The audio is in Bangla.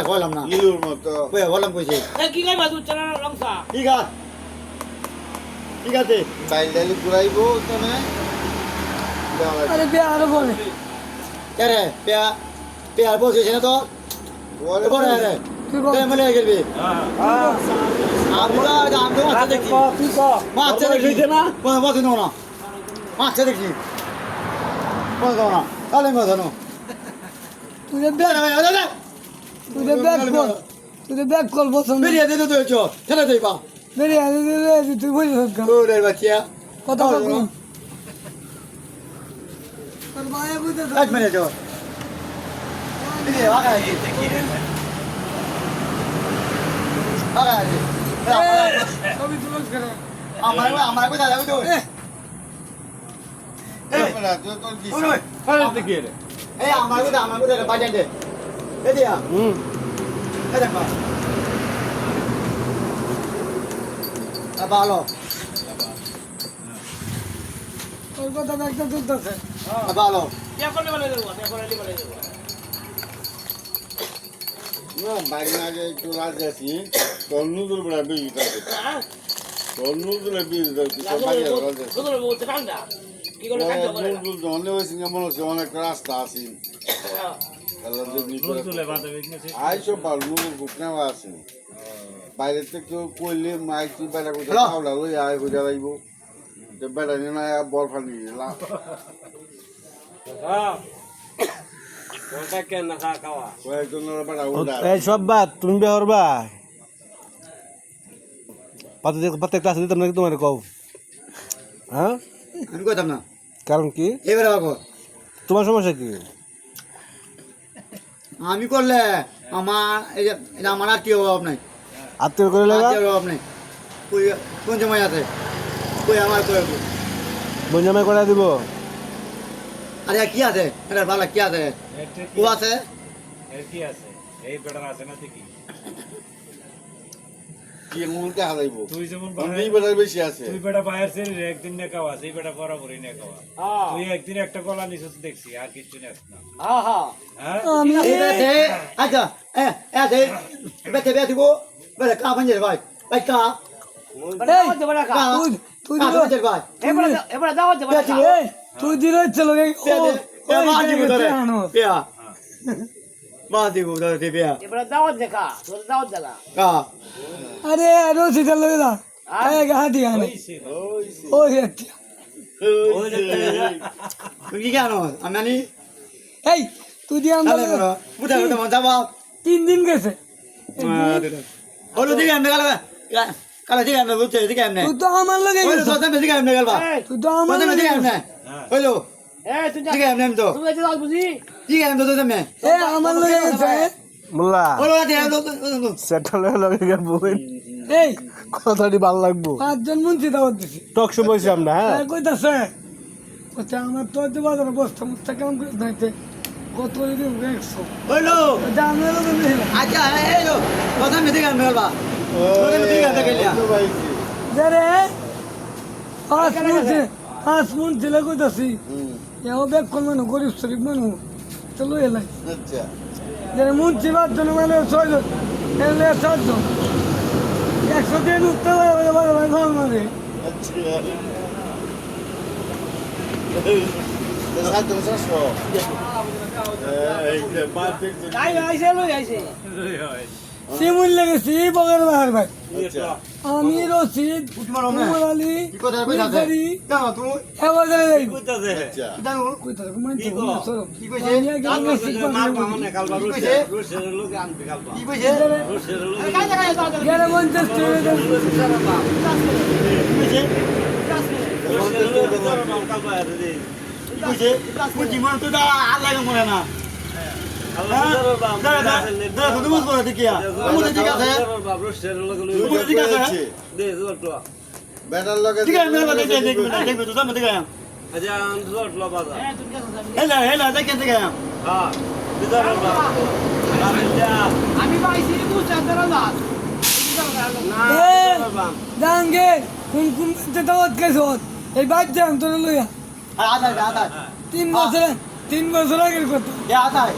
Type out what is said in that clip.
কইলাম না লিলুর মতো বললাম কইছে কি গাই বাজু চালা লংসা ঠিক আছে বাইল ডালি ঘুরাইবো তুমি আরে বিয়া আরো বলে আরে পেয়া পেয়া বসেছে না তো বলে বলে আরে তুই বল তুই মনে গেলবি আমরা দাম তো মাছ দেখি তুই ক মাছ দেখি না মাছ না মাছ দেখি মাছ না তাহলে মাছ না তুই ব্যাগ কল বসন বেরিয়ে দে তো চো ছেড়ে দেই বা বেরিয়ে দে তুই বলি সরকার ওরে বাচ্চা কথা বল তোর মায়া বুঝতে এক মিনিট চো বেরিয়ে আগা সবই তুলস করে আমার কোথায় যাবে তো এই আমার কোথায় বাজান দে এই দিয়া এই দেখ ভালো তোর কথা একটা তুলতেছে ভালো কে করলে বলে দেবো কে করলে বলে দেবো না বাইরে আগে একটু রাজ আছি তোর নুদুল বড় বেশি থাকে তোর নুদুল বেশি থাকে তোর বাইরে রাজ আছে বুঝলো বলতে কান্দা কি করলে কান্দা করে নুদুল জনে হইছে কেমন হচ্ছে অনেক রাস্তা আছে আল্লাহ দেখনি নুদুলে বাদে বিজনেস আইসো পাল নুদুল কুকনা আছে বাইরে থেকে কইলে মাইকি বাইরে কইতে খাওলা লই আই কইতে যাইব তে বাইরে না বল ফানি লা হ্যাঁ ওটা কেন না খাওয়া কয়েকজন বড় উড়া এই সব বাদ তুমি বে হরবা পাতে ক্লাস দিতাম নাকি তোমার কও হ্যাঁ আমি কইতাম না কারণ কি এবারে বাবা তোমার সমস্যা কি আমি করলে আমার এই যে এটা আমার আত্মীয় অভাব নাই আত্মীয় করে লাগা আত্মীয় অভাব নাই কই কোন সময় আছে কই আমার কই বঞ্জামাই করে দিব আরে কি আছে এটা ভালো কি আছে ও আছে এর কি আছে এই বেটার আছে না দেখি কি মুলকে হালাইব তুই যেমন অনেক বেটার বেশি আছে তুই বেটা বাইরের শরীরে একদিন না খাওয়া সেই বেটা বরাবরই না খাওয়া তুই একদিন একটা গলা নিছিস দেখছি আর কিছু নেস না হ্যাঁ আমি এবারে আচ্ছা এ বেতে বেতে গো বেলে কা বানজে ভাই ভাই কা এই তুই বানজে ভাই এবারে দাও দে বেতে গো এই তুই দিল চলো গে বেতে বানজে গো ধরে পেয়া বানজে গো ধরে পেয়া এবারে দাও দেখা তোর দাও দেখা কা আরে রোজি চলো না আয় গাদি আনে ওই একটা তুই কি জানো আমি এই তুই দি আন তাহলে করো বুঝা তো মজা বা 3 দিন গেছে ওলো দিকে আমি কালা দিকে আমি বুঝতে দিকে আমি তুই তো আমার লগে ওলো গেছিস তো দিকে আমি গেলবা তুই তো আমার মজা লগে দিকে আমি ওলো এ তুই দিকে আমি তো তুমি এটা দাও বুঝি দিকে আমি তো তুমি এ আমার লগে গেছে মোল্লা ওলো দিকে সেটেল লগে বই এই কথাটি ভালো লাগবো 5 জন মুন্সি দাওয়াত দিছি টক শো বইছি আমরা হ্যাঁ তাই কইতাছে কইতে আমার তো যে বাজার বস্তা মুস্তা কেমন করে নাইতে কত দিন দেখছো ওলো জানো না তুমি আচ্ছা এই লো কথা মে দিকে আমি গেলবা ওরে মে দিকে আমি গেলিয়া যারে পাঁচ মুন্সি কইতাছি এও বেক কোন মানুষ গরিব শরীফ মানুষ চলো এলাই আচ্ছা যারা মুন্সি বাদ জন মানে 6 জন এলে 7 জন 100 দিন উঠতে পারে ভাই মারে আচ্ছা সাত দশশো এই যে বাদ দেখতে আইছে লই আইছে সিমুল লেগেছি বগের বাহার ভাই আচ্ছা আমি রশিদ উমর আলী কি কথা কইতাছে মিরপুরি, জানো তুমি এবার যাই কইতাছে আচ্ছা জানো কইতা মানতে সরব কি কইছে রোশের লোকে আনতে কালবা কি কইছে রোশের লোকে কাজে কাজে দাও গেরে মঞ্চে রোশের লোকে কালবা আছে রে কি কইছে মুজি মন তো দা আল্লাহ মনে না আল্লাহ বাবা দাদা তুমি বুঝবো না দেখিয়া তুমি ঠিক আছে বাবা রোশের লোকে তুমি ঠিক আছে দে জোরটো বেটার লগে ঠিক আছে আমি দেখে দেখবে তো তুমি দেখে আচ্ছা জোরটো বাবা এ তুই কেন যাবি হেলা দেখে দেখে হ্যাঁ দিদার বাবা আমি পাইছি তুই চাঁদের রাত না জাহাঙ্গীর কোন কোন দাওয়াত গেছ এই বাচ্চা অন্তরে লইয়া আদায় 3 বছর আগের কথা আদায়